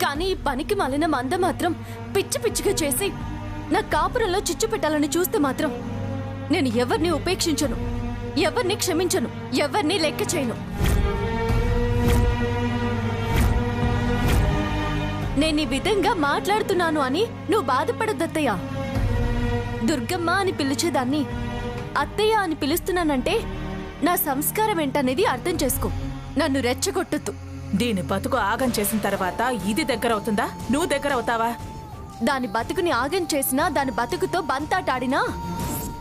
కానీ ఈ పనికి మాలిన మంద మాత్రం పిచ్చి పిచ్చిగా చేసి నా కాపురంలో చిచ్చు పెట్టాలని చూస్తే మాత్రం నేను ఎవరిని ఉపేక్షించను, ఎవరిని క్షమించను, ఎవరిని లెక్క చేయను. నేను ఈ విధంగా మాట్లాడుతున్నాను అని నువ్వు బాధపడద్దత్తయ్య. దుర్గమ్మ అని పిలిచేదాన్ని అత్తయ్య అని పిలుస్తున్నానంటే నా సంస్కారం ఏంటనేది అర్థం చేసుకో. నన్ను రెచ్చగొట్టొద్దు. దీని బతుకు ఆగం చేసిన తర్వాత ఇది దగ్గర అవుతుందా? నువ్వు దగ్గర అవుతావా? దాని బతుకుని ఆగం చేసినా దాని బతుకుతో బంతాటాడినా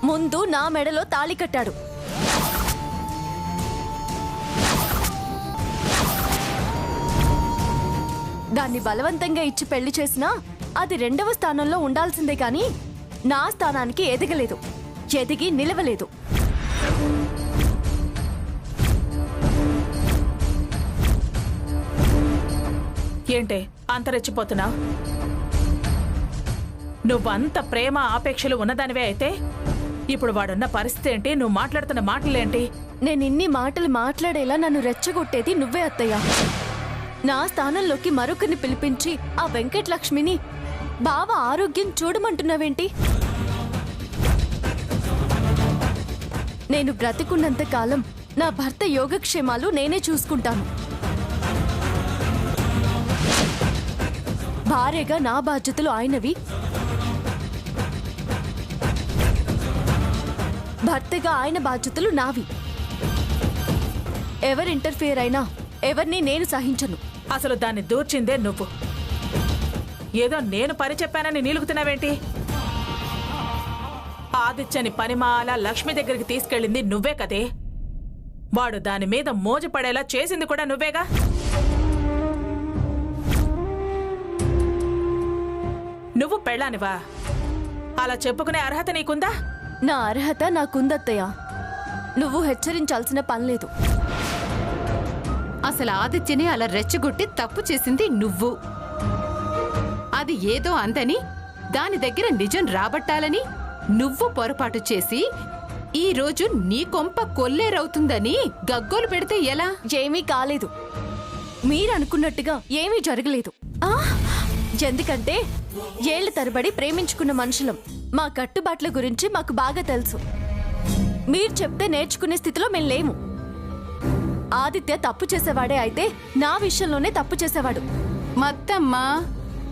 ముందు నా మెడలో తాళి కట్టాడు. దాన్ని బలవంతంగా ఇచ్చి పెళ్లి చేసినా అది 2వ స్థానంలో ఉండాల్సిందే కాని నా స్థానానికి ఎదగలేదు, ఎదిగి నిలవలేదు. ఏంటే అంత రెచ్చిపోతున్నావు? నువ్వంత ప్రేమ ఆపేక్షలు ఉన్నదానివే అయితే ఇప్పుడు వాడున్న పరిస్థితి ఏంటి? నువ్వు మాట్లాడుతున్న మాటలేంటి? నేను ఇన్ని మాటలు మాట్లాడేలా నన్ను రెచ్చగొట్టేది నువ్వే అత్తయ్య. నా స్థానంలోకి మరొకరిని పిలిపించి ఆ వెంకటలక్ష్మిని బావ ఆరోగ్యం చూడమంటున్నావేంటి? నేను బ్రతికున్నంత కాలం నా భర్త యోగక్షేమాలు నేనే చూసుకుంటాను. భార్యగా నా బాధ్యతలు ఆయనవి, భర్తగా ఆయన బాధ్యతలు నావి. ఎవరు ఇంటర్ఫియర్ అయినా ఎవరిని నేను సహించను. అసలు దాన్ని దూర్చిందే నువ్వు. ఏదో నేను పని చెప్పానని నీలుగుతున్నావేంటి? ఆదిత్యని పనిమాల లక్ష్మి దగ్గరికి తీసుకెళ్ళింది నువ్వే కదే. వాడు దాని మీద మోజు పడేలా చేసింది కూడా నువ్వేగా. నువ్వు పెళ్ళానివా? అలా చెప్పుకునే అర్హత నీకుందా? నా అర్హత నాకుందత్తయ్య. నువ్వు హెచ్చరించాల్సిన పనిలేదు. అసలు ఆదిత్యని అలా రెచ్చగొట్టి తప్పు చేసింది నువ్వు. అది ఏదో అందని దాని దగ్గర నిజం రాబట్టాలని నువ్వు పొరపాటు చేసి ఈ రోజు నీ కొంప కొల్లేరవుతుందని గగ్గోలు పెడితే ఎలా? ఏమీ కాలేదు. మీరనుకున్నట్టుగా ఏమీ జరగలేదు. ఎందుకంటే ఏళ్ల తరబడి ప్రేమించుకున్న మనుషులం. మా కట్టుబాట్ల గురించి మాకు బాగా తెలుసు. మీరు చెప్తే నేర్చుకునే స్థితిలో మేము లేము. ఆదిత్య తప్పు చేసేవాడే అయితే నా విషయంలోనే తప్పు చేసేవాడు. మత్తమ్మా,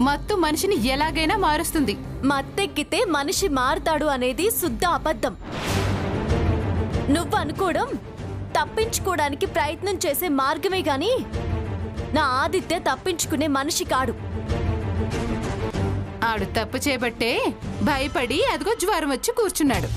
మత్తు మనిషిని ఎలాగైనా మారుస్తుంది. మత్తెక్కితే మనిషి మారుతాడు అనేది శుద్ధ అబద్ధం. నువ్వు అనుకోవడం తప్పించుకోవడానికి ప్రయత్నం చేసే మార్గమే గాని నా ఆదిత్య తప్పించుకునే మనిషి కాడు. ఆడు తప్పు చేపట్టే భయపడి అదిగో జ్వరం వచ్చి కూర్చున్నాడు.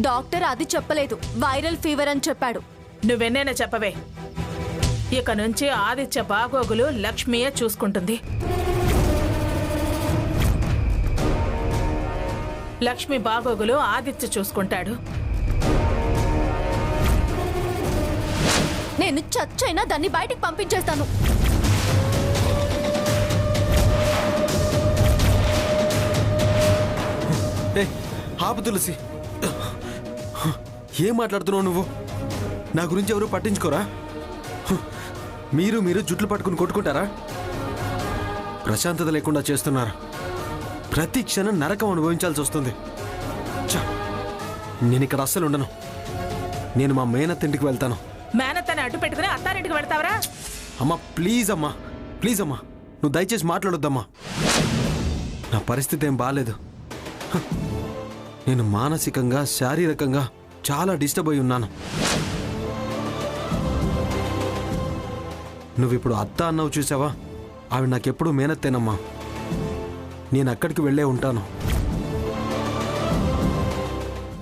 డాక్టర్ అది చెప్పలేదు, వైరల్ ఫీవర్ అని చెప్పాడు. నువ్వెన్నైనా చెప్పవే. ఇక నుంచి ఆదిత్య బాగోగులు లక్ష్మియే చూసుకుంటుంది. లక్ష్మి బాగోగులు ఆదిత్య చూసుకుంటాడు. నేను చచ్చైనా దాన్ని బయటికి పంపించేస్తాను. ఆపు తులసి, ఏం మాట్లాడుతున్నావు నువ్వు? నా గురించి ఎవరు పట్టించుకోరా? మీరు జుట్లు పట్టుకుని కొట్టుకుంటారా? ప్రశాంతత లేకుండా చేస్తున్నారు. ప్రతి క్షణం నరకం అనుభవించాల్సి వస్తుంది. నేను ఇక్కడ అస్సలు ఉండను. నేను మా మేనత్ ఇంటికి వెళ్తాను. మేనత్తని అడ్డు పెట్టుకుని అత్తారింటికి వెళ్తావరా? అమ్మా ప్లీజ్ అమ్మా, ప్లీజ్ అమ్మా, నువ్వు దయచేసి మాట్లాడొద్దమ్మా. నా పరిస్థితి ఏం బాగాలేదు. నేను మానసికంగా శారీరకంగా చాలా డిస్టర్బ్ అయి ఉన్నాను. నువ్విప్పుడు అత్త అన్నావు చూసావా, ఆవిడ నాకెప్పుడు మేనత్తేనమ్మా. నేను అక్కడికి వెళ్ళే ఉంటాను.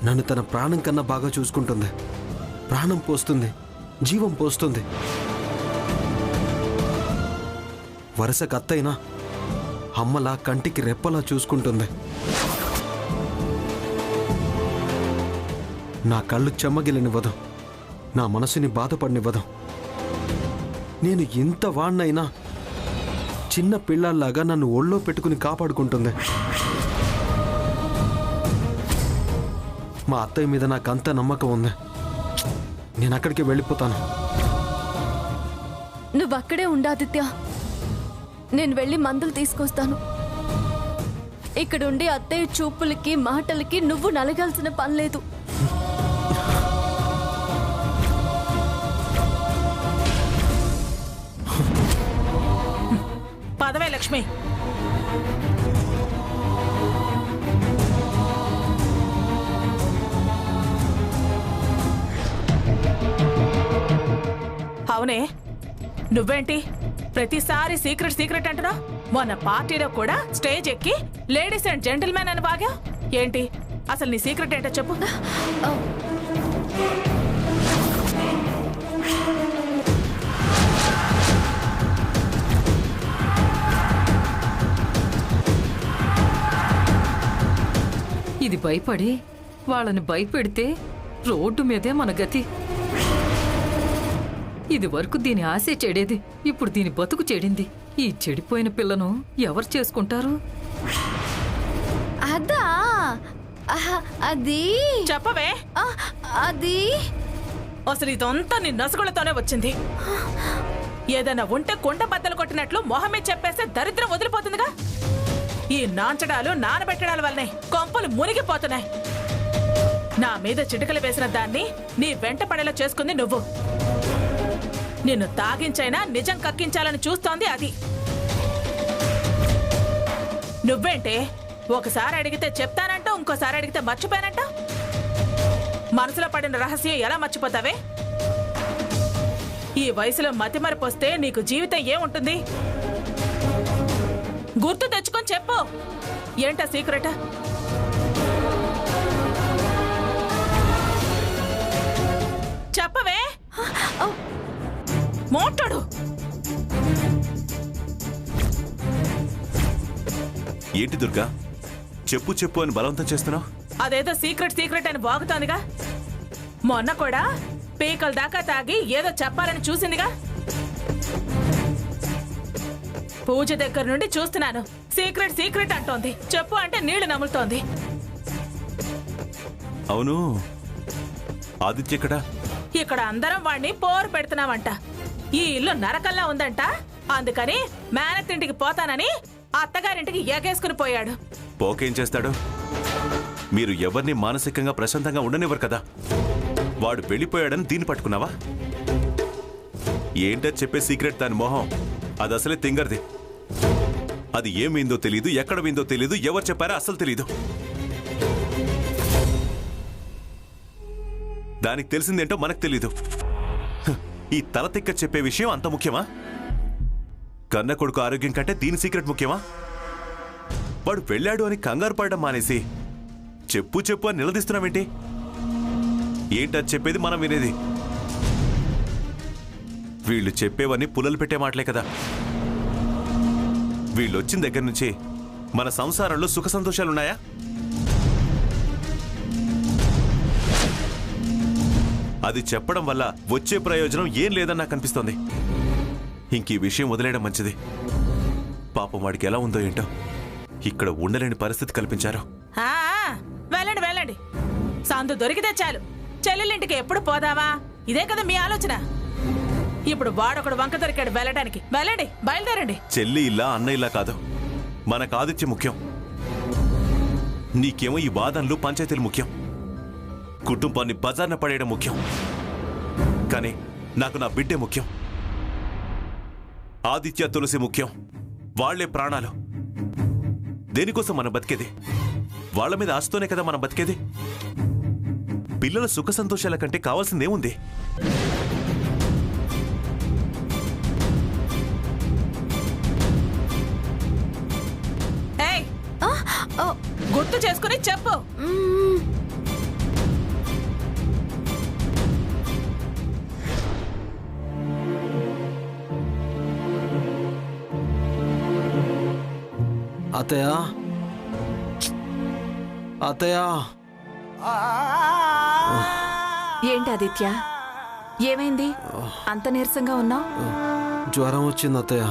నన్ను తన ప్రాణం కన్నా బాగా చూసుకుంటుంది. ప్రాణం పోస్తుంది, జీవం పోస్తుంది. వరుసకు అత్తైనా అమ్మలా కంటికి రెప్పలా చూసుకుంటుంది. నా కళ్ళు చెమ్మగిలినివ్వదు, నా మనసుని బాధపడినివ్వదు. నేను ఎంత వాణ్ణైనా చిన్న పిల్లల్లాగా నన్ను ఒళ్ళో పెట్టుకుని కాపాడుకుంటుంది. మా అత్తయ్య మీద నాకంత నమ్మకం ఉంది. నేను అక్కడికి వెళ్ళిపోతాను. నువ్వు అక్కడే ఉండు ఆదిత్య. నేను వెళ్ళి మందులు తీసుకొస్తాను. ఇక్కడుండి అత్తయ్య చూపులకి మాటలకి నువ్వు నలగాల్సిన పని లేదు. పదవే లక్ష్మి. అవునే, నువ్వేంటి ప్రతిసారి సీక్రెట్ సీక్రెట్ అంటున్నా? మొన్న పార్టీలో కూడా స్టేజ్ ఎక్కి లేడీస్ అండ్ జెంటిల్మెన్ అని బాగా ఏంటి? అసలు నీ సీక్రెట్ ఏంటో చెప్పు. ఇది భయపడి వాళ్ళని భయపెడితే రోడ్డు మీదే మన గతి. ఇది వరకు దీని ఆశే చెడేది, ఇప్పుడు దీని బతుకు చెడింది. ఈ చెడిపోయిన పిల్లను ఎవరు చేసుకుంటారు? అదా అది చెప్పవే. అది అసలు ఇదంతా నీ నసుగులతోనే వచ్చింది. ఏదైనా ఉంటే కుండ బద్దలు కొట్టినట్లు మొహమే చెప్పేస్తే దరిద్రం వదిలిపోతుందిగా. ఈ నాంచడాలు నానబెట్టడాల వల్లనే కొంపలు మునిగిపోతున్నాయి. నా మీద చిటికలు వేసిన దాన్ని నీ వెంట పడేలా చేసుకుంది నువ్వు. నిన్ను తాగించైనా నిజం కక్కించాలని చూస్తోంది అది. నువ్వేంటే ఒకసారి అడిగితే చెప్తానంటూ ఇంకోసారి అడిగితే మర్చిపోయానంట. మనసులో పడిన రహస్యం ఎలా మర్చిపోతావే? ఈ వయసులో మతిమరిపోస్తే నీకు జీవితం ఏముంటుంది? గుర్తు తెచ్చుకొని చెప్పు. ఏంటా సీక్రెట్? చెప్పవే. మోటాడు. ఏంటి దుర్గా, చెప్పు చెప్పు అని బలవంతం చేస్తున్నావు? అదేదో సీక్రెట్ సీక్రెట్ అని బాగుతోందిగా. మొన్న కూడా పీకల దాకా తాగి ఏదో చెప్పాలని చూసిందిగా. పూజ దగ్గర నుండి చూస్తున్నాను. సీక్రెట్ సీక్రెట్ అంటోంది. చెప్పు అంటే నీళ్లు నములుతోంది. అవును, ఆదిత్య ఎక్కడా? ఇక్కడ అందరం వాణ్ణి పోరు పెడుతున్నామంట. ఈ ఇల్లు నరకల్లా ఉందంట. అందుకని మేనత్తింటికి పోతానని అత్తగారింటికి ఎగేసుకుని పోయాడు. పోకేం చేస్తాడు? మీరు ఎవరిని మానసికంగా ప్రశాంతంగా ఉండనివ్వరు కదా. వాడు వెళ్ళిపోయాడని దీన్ని పట్టుకున్నావా? ఏంటో చెప్పే సీక్రెట్ దాని మొహం. అది అసలే తింగర్ది. అది ఏమైందో తెలీదు, ఎక్కడ పోయిందో తెలీదు, ఎవరు చెప్పారో అసలు తెలీదు. దానికి తెలిసిందేంటో మనకు తెలీదు. ఈ తలతిక్క చెప్పే విషయం అంత ముఖ్యమా? కన్న కొడుకు ఆరోగ్యం కంటే దీని సీక్రెట్ ముఖ్యమా? వాడు వెళ్ళాడు అని కంగారు పడడం మానేసి చెప్పు చెప్పు అని నిలదీస్తున్నావేంటి? ఏంటది చెప్పేది, మనం వినేది? వీళ్ళు చెప్పేవన్నీ పుల్లలు పెట్టే మాటలే కదా. వీళ్ళు వచ్చిన దగ్గర నుంచి మన సంసారంలో సుఖ సంతోషాలున్నాయా? అది చెప్పడం వల్ల వచ్చే ప్రయోజనం ఏం లేదని నాకు అనిపిస్తోంది. ఇంక ఈ విషయం వదిలేయడం మంచిది. పాపం వాడికి ఎలా ఉందో ఏంటో, ఇక్కడ ఉండలేని పరిస్థితి కల్పించారు. ఆ, వెళ్ళండి వెళ్ళండి. సందు దొరికితే చాలు చెల్లెలింటికి ఎప్పుడు పోదావా? ఇదే కదా మీ ఆలోచన. ఇప్పుడు వాడొకడు వంక దొరికాడు వెళ్ళడానికి. వెళ్ళండి, బయలుదేరండి. చెల్లి ఇల్లా అన్న ఇల్లా కాదు, మనకు ఆదిత్య ముఖ్యం. నీకేమో ఈ వాదనలు పంచాయతీలు ముఖ్యం. కుటుంబాన్ని బజార్న పడేయడం ముఖ్యం. కానీ నాకు నా బిడ్డే ముఖ్యం. ఆదిత్య, తులసి ముఖ్యం. వాళ్లే ప్రాణాలు. దేనికోసం మనం బతికేది? వాళ్ల మీద ఆశతోనే కదా మనం బతికేది. పిల్లల సుఖ సంతోషాల కంటే కావాల్సిందేముంది? ఏయ్, గుర్తు చేసుకుని చెప్పు. అత్తయ్య, అత్తయ్య. ఏంటి ఆదిత్య, ఏమైంది? అంత నీరసంగా ఉన్నావు? జ్వరం వచ్చింది అత్తయ్య.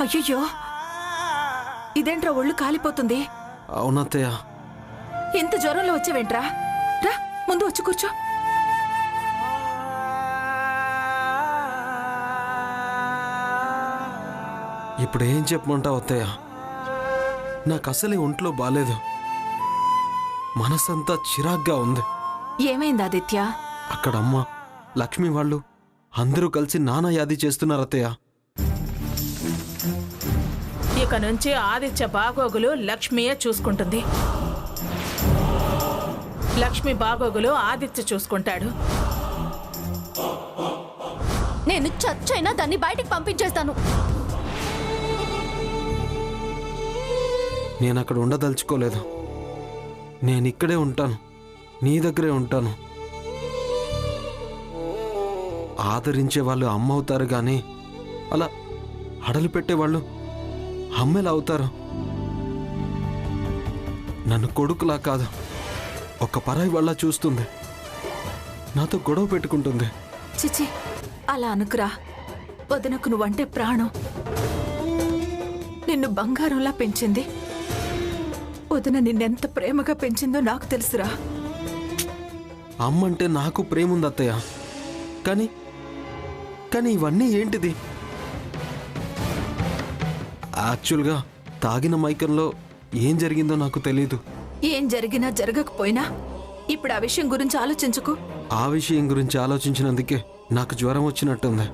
అయ్యయ్యో, ఇదేంట్రా ఒళ్ళు కాలిపోతుంది? అవునత్తయ్య. ఇంత జ్వరంలో వచ్చేవేంట్రా? రా ముందు వచ్చి కూర్చో. ఇప్పుడు ఏం చెప్పమంటావు అత్తయ్య? నాకు అసలే ఒంట్లో బాలేదు. మనసంతా చిరాగ్గా ఉంది. ఏమైంది ఆదిత్య? అక్కడ అమ్మ, లక్ష్మి వాళ్ళు అందరూ కలిసి నానా యాది చేస్తున్నారు అత్తయ్య. ఇక నుంచి ఆదిత్య బాగోగులు లక్ష్మియే చూసుకుంటుంది. లక్ష్మి బాగోగులు ఆదిత్య చూసుకుంటాడు. నేను చచ్చైనా దాన్ని బయటికి పంపించేస్తాను. నేను అక్కడ ఉండదలుచుకోలేదు. నేను ఇక్కడే ఉంటాను, నీ దగ్గరే ఉంటాను. ఆదరించే వాళ్ళు అమ్మ అవుతారు కానీ అలా హడలు పెట్టేవాళ్ళు అమ్మెలా అవుతారు? నన్ను కొడుకులా కాదు, ఒక పరాయి వాళ్ళ చూస్తుంది, నాతో గొడవ పెట్టుకుంటుంది. చిచి, అలా అనుకురా. వదినకు నువ్వంటే ప్రాణం. నిన్ను బంగారంలా పెంచింది. వదిన నిన్నెంత ప్రేమగా పెంచిందో నాకు తెలుసురా. అమ్మంటే నాకు ప్రేమ ఉంది అత్తయ్య, కానీ కానీ ఇవన్నీ ఏంటిది? యాక్చువల్గా తాగిన మైకంలో ఏం జరిగిందో నాకు తెలీదు. ఏం జరిగినా జరగకపోయినా ఇప్పుడు ఆ విషయం గురించి ఆలోచించుకో. ఆ విషయం గురించి ఆలోచించినందుకే నాకు జ్వరం వచ్చినట్టుంది.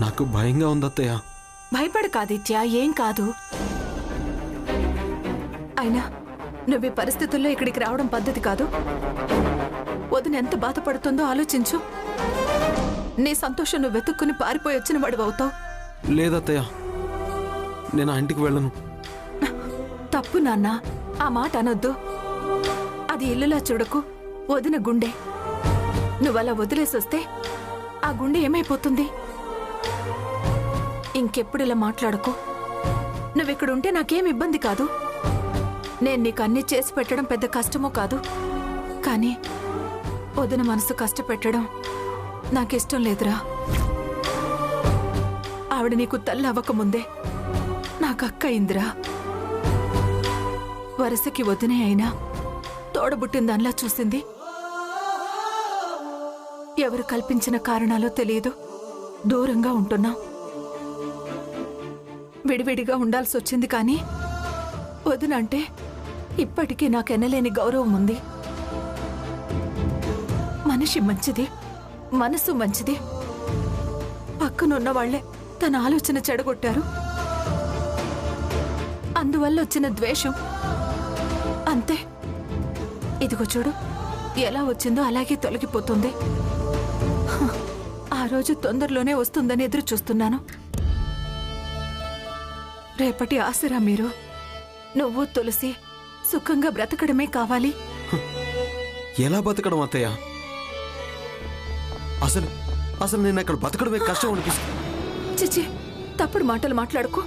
నాకు భయంగా ఉంది అత్తయ్య. భయపడకు ఆదిత్య, ఏం కాదు. అయినా నువ్వు ఈ పరిస్థితుల్లో ఇక్కడికి రావడం పద్ధతి కాదు. వదిన ఎంత బాధపడుతుందో ఆలోచించు. నీ సంతోషం నువ్వు వెతుక్కుని పారిపోయి వచ్చిన వాడు అవుతావు. లేదత్తయ్య, నేను ఆ ఇంటికి వెళ్ళను. తప్పు నాన్న, ఆ మాట అనొద్దు. అది ఇల్లులా చూడకు, వదిన గుండె. నువ్వలా వదిలేసొస్తే ఆ గుండె ఏమైపోతుంది? ఇంకెప్పుడు ఇలా మాట్లాడకు. నువ్విక్కడుంటే నాకేం ఇబ్బంది కాదు. నేను నీకు అన్నీ చేసి పెట్టడం పెద్ద కష్టమో కాదు. కానీ వదిన మనసు కష్టపెట్టడం నాకిష్టం లేదురా. ఆవిడ నీకు తల్లి అవ్వకముందే నాకు అక్క అయిందిరా. వరసకి వదినే అయినా తోడబుట్టిన దానిలా చూసింది. ఎవరు కల్పించిన కారణాలో తెలియదు, దూరంగా ఉంటున్నాం. విడివిడిగా ఉండాల్సి వచ్చింది. కానీ వదిన అంటే ఇప్పటికీ నాకెనలేని గౌరవం ఉంది. మనిషి మంచిది, మనసు మంచిది. పక్కనున్న వాళ్లే తన ఆలోచన చెడగొట్టారు. అందువల్ల వచ్చిన ద్వేషం అంతే. ఇదిగో చూడు, ఎలా వచ్చిందో అలాగే తొలగిపోతుంది. ఆ రోజు తొందరలోనే వస్తుందని ఎదురు చూస్తున్నాను. రేపటి ఆశరా మీరు. నువ్వు తులసి సుఖంగా బ్రతకడమే కావాలి. ఎలా బతకడం అత్తయ్య? అసలు అసలు నేను అక్కడ బతకడమే కష్టం అనిపిస్తుంది. చిచి, తప్పుడు మాటలు మాట్లాడుకో.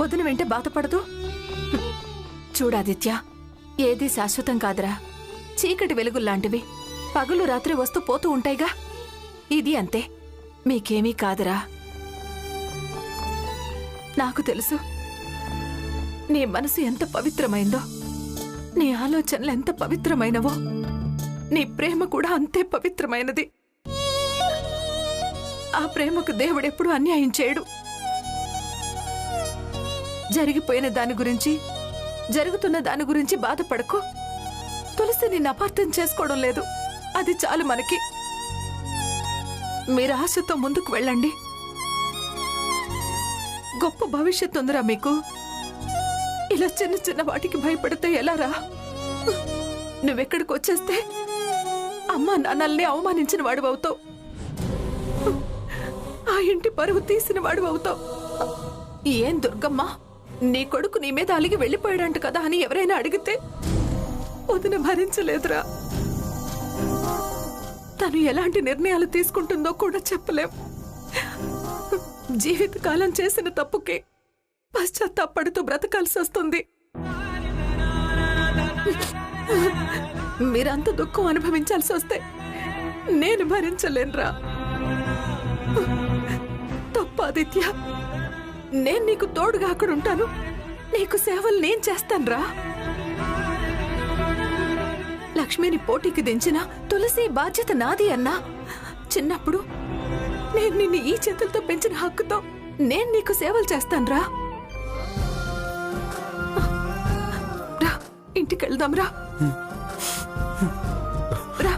వదిన వెంటే బాధపడదు. చూడాదిత్య, ఏదీ శాశ్వతం కాదురా. చీకటి వెలుగుల్లాంటివి పగలు రాత్రి వస్తూ పోతూ ఉంటాయిగా. ఇది అంతే, మీకేమీ కాదురా. నాకు తెలుసు నీ మనసు ఎంత పవిత్రమైందో, నీ ఆలోచనలు ఎంత పవిత్రమైనవో, నీ ప్రేమ కూడా అంతే పవిత్రమైనది. ఆ ప్రేమకు దేవుడెప్పుడు అన్యాయం చేయడు. జరిగిపోయిన దాని గురించి, జరుగుతున్న దాని గురించి బాధపడకు. తులసి నిన్ను అపార్థం చేసుకోవడం లేదు, అది చాలు మనకి. మీరు ఆశతో ముందుకు వెళ్ళండి. గొప్ప భవిష్యత్తు ఉందిరా మీకు. ఇలా చిన్న చిన్న వాటికి భయపడితే ఎలారా? నువ్వెక్కడికి వచ్చేస్తే అమ్మా నాన్నల్ని అవమానించిన వాడు అవుతావు. ఆ ఇంటి పరువు తీసిన వాడు అవుతావు. ఏం దుర్గమ్మ, నీ కొడుకు నీ మీద అలిగి వెళ్ళిపోయాడంట కదా అని ఎవరైనా అడిగితే వదిన భరించలేదురా. తను ఎలాంటి నిర్ణయాలు తీసుకుంటుందో కూడా చెప్పలేం. జీవితకాలం చేసిన తప్పుకి పశ్చాత్తాపడుతూ బ్రతకాల్సి వస్తుంది. మీరంత దుఃఖం అనుభవించాల్సి వస్తే నేను భరించలేనురా. తప్పు ఆదిత్య, నేను నీకు తోడుగా అక్కడ ఉంటాను. నీకు సేవలు నేను చేస్తానురా. లక్ష్మిని పోటీకి దించిన తులసి బాధ్యత నాది అన్నా. చిన్నప్పుడు నేను నిన్ను ఈ చేతులతో పెంచిన హక్కుతో నేను నీకు సేవలు చేస్తానురా. రా, ఇంటికి వెళ్దాం రా. రా.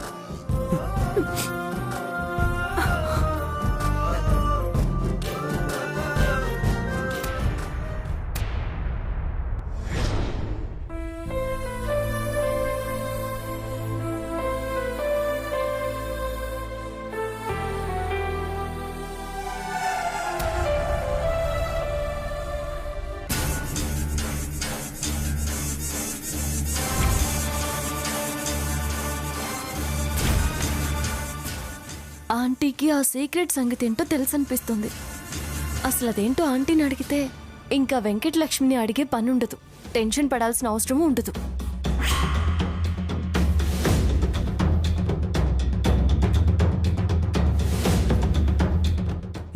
ఆంటీకి ఆ సీక్రెట్ సంగతి ఏంటో తెలుసనిపిస్తుంది. అసలు అదేంటో ఆంటీని అడిగితే ఇంకా వెంకటలక్ష్మిని అడిగే పని ఉండదు, టెన్షన్ పడాల్సిన అవసరమూ ఉండదు.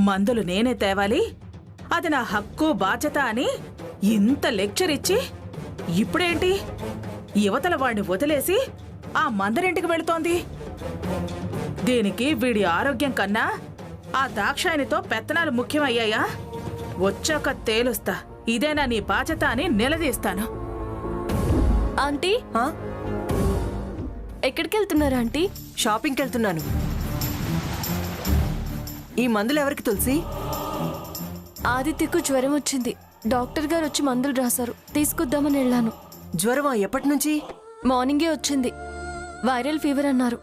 మందులు నేనే తేవాలి, అది నా హక్కు బాధ్యత అని ఇంత లెక్చర్ ఇచ్చి ఇప్పుడేంటి యువతల వాడిని వదిలేసి ఆ మందరింటికి వెళుతోంది? దీనికి వీడి ఆరోగ్యం కన్నా ఆ దాక్షాయనితో పెత్తనాలు ముఖ్యమయ్యాయా? వచ్చాక తేలుస్తా, ఇదేనా నీ బాధ్యత అని నిలదీస్తాను. ఆంటీ, ఎక్కడికి వెళ్తున్నారు ఆంటీ? షాపింగ్కి వెళ్తున్నాను. ఈ మందులు ఎవరికి తులసి? ఆదిత్యకు జ్వరం వచ్చింది, డాక్టర్ గారు వచ్చి మందులు రాశారు, తీసుకొద్దామని వెళ్ళాను. జ్వరమా? ఎప్పటి నుంచి? మార్నింగే వచ్చింది, వైరల్ ఫీవర్ అన్నారు.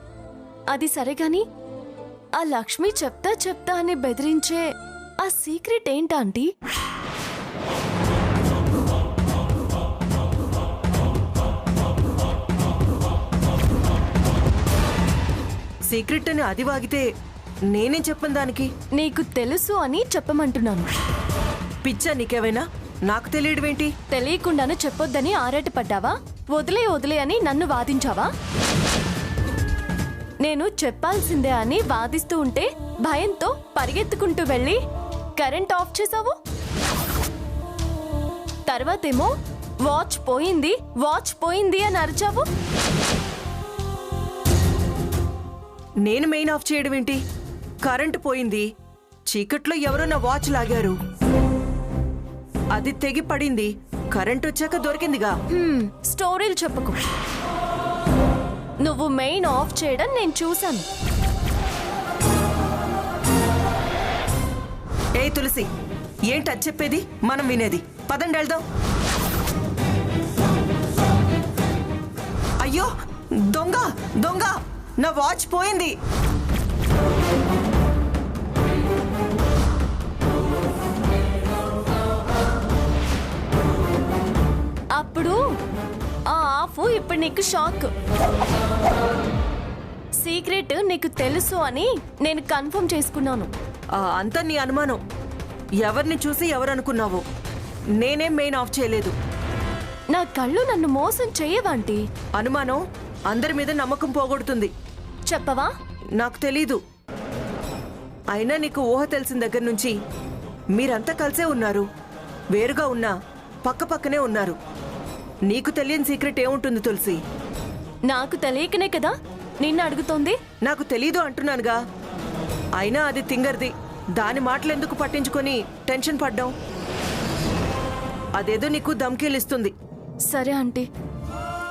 అది సరే గాని ఆ లక్ష్మి చెప్తా చెప్తా అని బెదిరించే ఆ సీక్రెట్ ఏంటా ఆంటీ? సీక్రెట్ అని అది వాగితే నేనేం చెప్పను దానికి? నీకు తెలుసు అని చెప్పమంటున్నాను. పిచ్చా నీకేమైనా? నాకు తెలియడమేంటి? తెలియకుండానే చెప్పొద్దని ఆరాటపడ్డావా? వదిలే వదిలే అని నన్ను వాదించావా? నేను చెప్పాల్సిందే అని వాదిస్తూ ఉంటే భయంతో పరిగెత్తుకుంటూ వెళ్ళి కరెంట్ ఆఫ్ చేసావు. తర్వాతేమో వాచ్ పోయింది అని అరిచావు. నేను మెయిన్ ఆఫ్ చేయడం ఏంటి? కరెంటు పోయింది, చీకట్లో ఎవరో నా వాచ్ లాగారు, అది తెగి పడింది, కరెంట్ వచ్చాక దొరికిందిగా. స్టోరీలు చెప్పకు. నువ్వు మెయిన్ ఆఫ్ చేయడం నేను చూశాను. ఏ తులసి, ఏంటి అది చెప్పేది? మనం వినేది. పదండి వెళ్దాం. అయ్యో, దొంగ దొంగ, నా వాచ్ పోయింది. అప్పుడు ఆ ఆఫ్, ఇప్పుడు నీకు షాక్. సీక్రెట్ నీకు తెలుసు అని నేను కన్ఫర్మ్ చేసుకున్నాను. అంతా నీ అనుమానం. ఎవరిని చూసి ఎవరు అనుకున్నావు? నేనేం మెయిన్ ఆఫ్ చేయలేదు. నా కళ్ళు నన్ను మోసం చేయవంటి. అనుమానం అందరి మీద నమ్మకం పోగొడుతుంది. చెప్పవా? నాకు తెలీదు. అయినా నీకు ఊహ తెలిసిన దగ్గర నుంచి మీరంతా కలిసే ఉన్నారు. వేరుగా ఉన్నా పక్క పక్కనే ఉన్నారు. నీకు తెలియని సీక్రెట్ ఏముంటుంది తులసి? నాకు తెలియకనే కదా నిన్ను అడుగుతోంది. నాకు తెలీదు అంటున్నానుగా. అయినా అది తింగర్ది. దాని మాటలు ఎందుకు పట్టించుకొని టెన్షన్ పడ్డావు? అదేదో నీకు ధమ్కీలిస్తుంది. సరే ఆంటీ,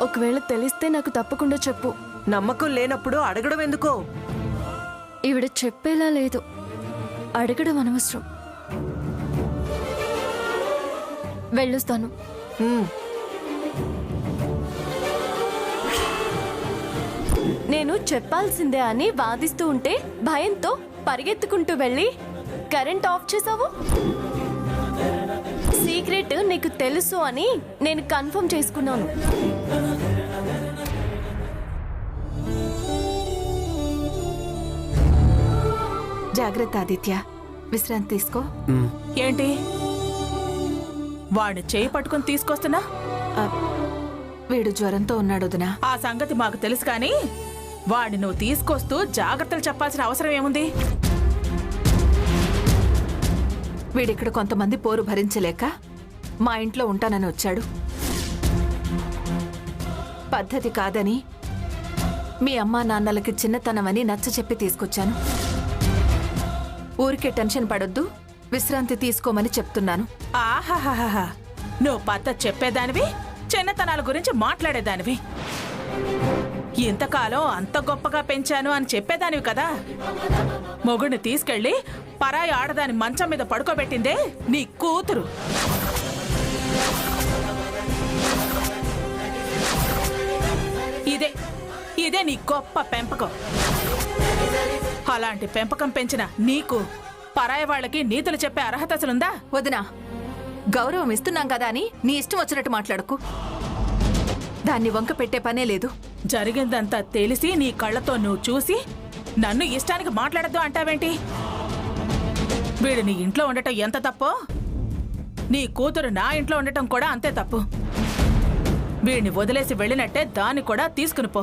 ఒకవేళ తెలిస్తే నాకు తప్పకుండా చెప్పు. నమ్మకం లేనప్పుడు అడగడం ఎందుకో? ఈవిడ చెప్పేలా లేదు, అడగడం అనవసరం. వెళ్ళొస్తాను. నేను చెప్పాల్సిందే అని వాదిస్తూ ఉంటే భయంతో పరిగెత్తుకుంటూ వెళ్ళి కరెంట్ ఆఫ్ చేసావు. సీక్రెట్ నీకు తెలుసు అని నేను కన్ఫర్మ్ చేసుకున్నాను. జాగ్రత్త ఆదిత్య, విశ్రాంతి తీసుకో. ఏంటి వాడిని చేయి పట్టుకుని తీసుకొస్తున్నా? వీడు జ్వరంతో ఉన్నాడు వదినా. ఆ సంగతి మాకు తెలుసు కానీ వాడిని నువ్వు తీసుకొస్తూ జాగ్రత్తలు చెప్పాల్సిన అవసరం ఏముంది? వీడిక్కడ కొంతమంది పోరు భరించలేక మా ఇంట్లో ఉంటానని వచ్చాడు. పద్ధతి కాదని మీ అమ్మా నాన్నలకి చిన్నతనమని నచ్చ చెప్పి తీసుకొచ్చాను. ఊరికే టెన్షన్ పడొద్దు, విశ్రాంతి తీసుకోమని చెప్తున్నాను. ఆహాహాహా, నువ్వు పద్ధతి చెప్పేదానివి, చిన్నతనాల గురించి మాట్లాడేదానివి. ఇంతకాలం అంత గొప్పగా పెంచాను అని చెప్పేదానివి కదా. మొగుడిని తీసుకెళ్లి పరాయి ఆడదాని మంచం మీద పడుకోబెట్టిందే నీ కూతురు. ఇదే నీ గొప్ప పెంపకం. అలాంటి పెంపకం పెంచిన నీకు పరాయి వాళ్ళకి నీతులు చెప్పే అర్హత అసలుందా? వదినా, గౌరవం ఇస్తున్నాం కదా అని నీ ఇష్టం వచ్చినట్టు మాట్లాడకు. దాన్ని వంక పెట్టే పనే లేదు. జరిగిందంతా తెలిసి నీ కళ్ళతో నువ్వు చూసి నన్ను ఇష్టానికి మాట్లాడద్దు అంటావేంటి? వీడు నీ ఇంట్లో ఉండటం ఎంత తప్పో, నీ కూతురు నా ఇంట్లో ఉండటం కూడా అంతే తప్పు. వీడిని వదిలేసి వెళ్ళినట్టే దాన్ని కూడా తీసుకుని పో.